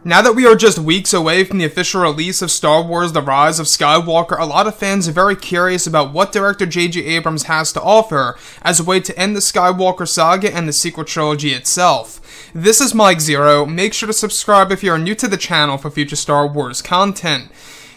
Now that we are just weeks away from the official release of Star Wars: The Rise of Skywalker, a lot of fans are very curious about what director J.J. Abrams has to offer as a way to end the Skywalker saga and the sequel trilogy itself. This is Mike Zero. Make sure to subscribe if you are new to the channel for future Star Wars content.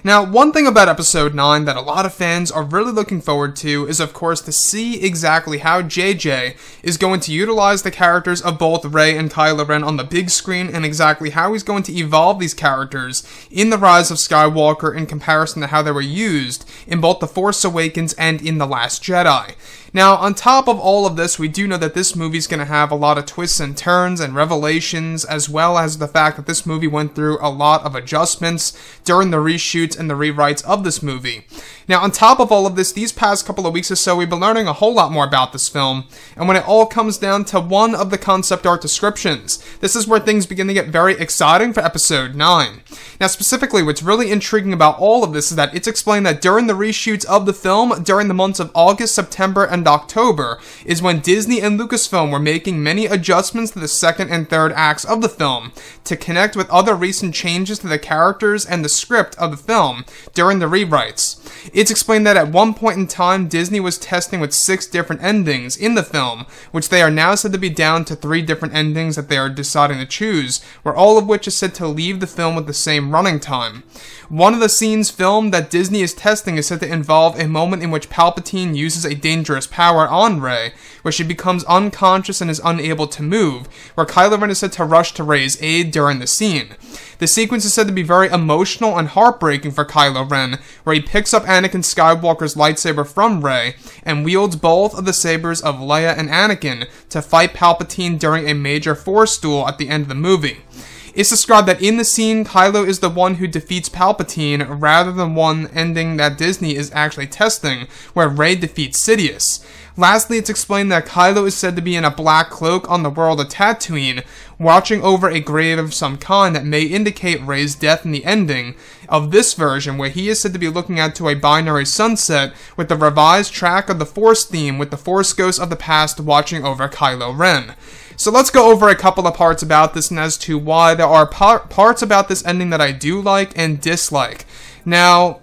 Now, one thing about Episode 9 that a lot of fans are really looking forward to is, of course, to see exactly how JJ is going to utilize the characters of both Rey and Kylo Ren on the big screen, and exactly how he's going to evolve these characters in The Rise of Skywalker in comparison to how they were used in both The Force Awakens and in The Last Jedi. Now, on top of all of this, we do know that this movie is going to have a lot of twists and turns and revelations, as well as the fact that this movie went through a lot of adjustments during the reshoots and the rewrites of this movie. Now, on top of all of this, these past couple of weeks or so, we've been learning a whole lot more about this film, and when it all comes down to one of the concept art descriptions, this is where things begin to get very exciting for Episode 9. Now, specifically, what's really intriguing about all of this is that it's explained that during the reshoots of the film, during the months of August, September, and October, is when Disney and Lucasfilm were making many adjustments to the second and third acts of the film to connect with other recent changes to the characters and the script of the film during the rewrites. It's explained that at one point in time, Disney was testing with 6 different endings in the film, which they are now said to be down to 3 different endings that they are deciding to choose, where all of which is said to leave the film with the same running time. One of the scenes filmed that Disney is testing is said to involve a moment in which Palpatine uses a dangerous power on Rey, where she becomes unconscious and is unable to move, where Kylo Ren is said to rush to Rey's aid during the scene. The sequence is said to be very emotional and heartbreaking for Kylo Ren, where he picks up Anakin Skywalker's lightsaber from Rey and wields both of the sabers of Leia and Anakin to fight Palpatine during a major Force duel at the end of the movie. It's described that in the scene, Kylo is the one who defeats Palpatine rather than one ending that Disney is actually testing, where Rey defeats Sidious. Lastly, it's explained that Kylo is said to be in a black cloak on the world of Tatooine, watching over a grave of some kind that may indicate Rey's death in the ending of this version, where he is said to be looking out to a binary sunset with the revised track of the Force theme with the Force ghosts of the past watching over Kylo Ren. So let's go over a couple of parts about this and as to why there are parts about this ending that I do like and dislike. Now,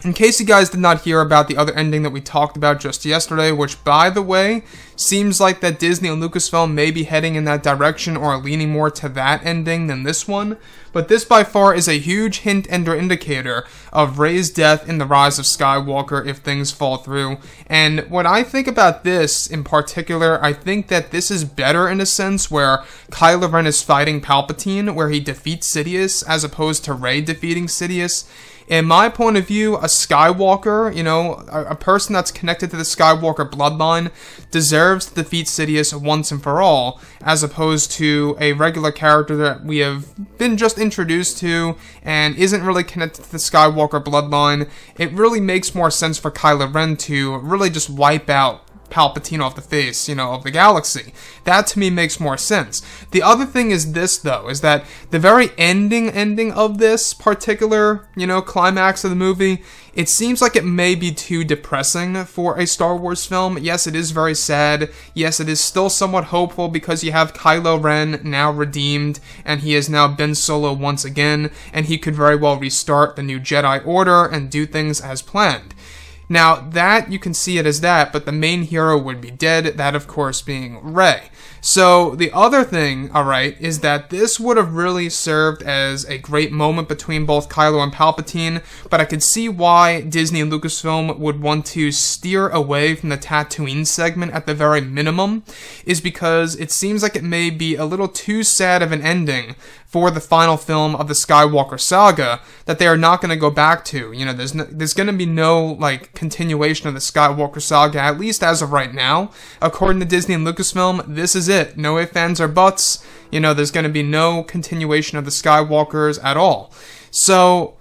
in case you guys did not hear about the other ending that we talked about just yesterday, which, by the way, seems like that Disney and Lucasfilm may be heading in that direction or leaning more to that ending than this one, but this by far is a huge hint and or indicator of Rey's death in The Rise of Skywalker if things fall through. And when I think about this in particular, I think that this is better in a sense where Kylo Ren is fighting Palpatine, where he defeats Sidious, as opposed to Rey defeating Sidious. In my point of view, a Skywalker, a person that's connected to the Skywalker bloodline deserves to defeat Sidious once and for all, as opposed to a regular character that we have been just introduced to and isn't really connected to the Skywalker bloodline. It really makes more sense for Kylo Ren to really just wipe out Palpatine off the face, of the galaxy. That to me makes more sense. The other thing is this, though, is that the very ending of this particular, climax of the movie, it seems like it may be too depressing for a Star Wars film. Yes, it is very sad. Yes, it is still somewhat hopeful because you have Kylo Ren now redeemed, and he has now Ben Solo once again, and he could very well restart the new Jedi Order and do things as planned. Now, that, you can see it as that, but the main hero would be dead, that of course being Rey. So, the other thing, alright, is that this would have really served as a great moment between both Kylo and Palpatine, but I could see why Disney and Lucasfilm would want to steer away from the Tatooine segment at the very minimum, is because it seems like it may be a little too sad of an ending for the final film of the Skywalker saga that they are not going to go back to. There's going to be no, continuation of the Skywalker saga, at least as of right now. According to Disney and Lucasfilm, this is it. No ifs, ands, or buts. There's going to be no continuation of the Skywalkers at all. So,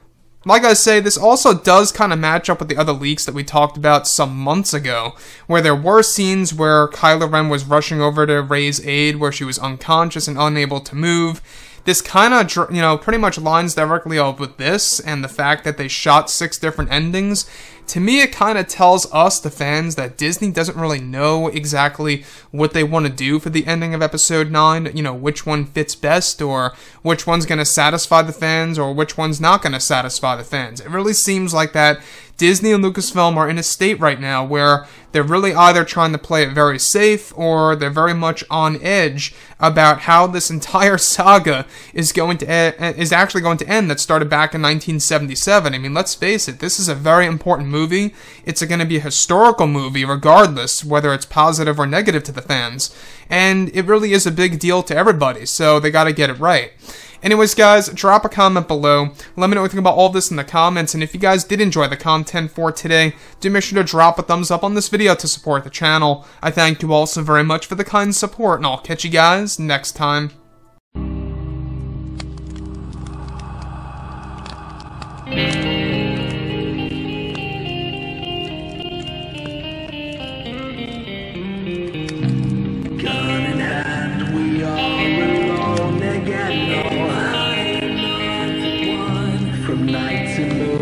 like I say, this also does kind of match up with the other leaks that we talked about some months ago, where there were scenes where Kylo Ren was rushing over to Rey's aid, where she was unconscious and unable to move. This kind of, pretty much lines directly up with this, and the fact that they shot 6 different endings. to me it kind of tells us, the fans, that Disney doesn't really know exactly what they want to do for the ending of episode 9, you know, which one fits best, or which one's going to satisfy the fans, or which one's not going to satisfy the fans. It really seems like that Disney and Lucasfilm are in a state right now where they're really either trying to play it very safe, or they're very much on edge about how this entire saga is actually going to end, that started back in 1977. I mean, let's face it, this is a very important movie. It's going to be a historical movie regardless, whether it's positive or negative to the fans. And it really is a big deal to everybody, so they gotta get it right. Anyways, guys, drop a comment below. Let me know what you think about all this in the comments, and if you guys did enjoy the content for today, do make sure to drop a thumbs up on this video to support the channel. I thank you all so very much for the kind support, and I'll catch you guys next time. From night to morning.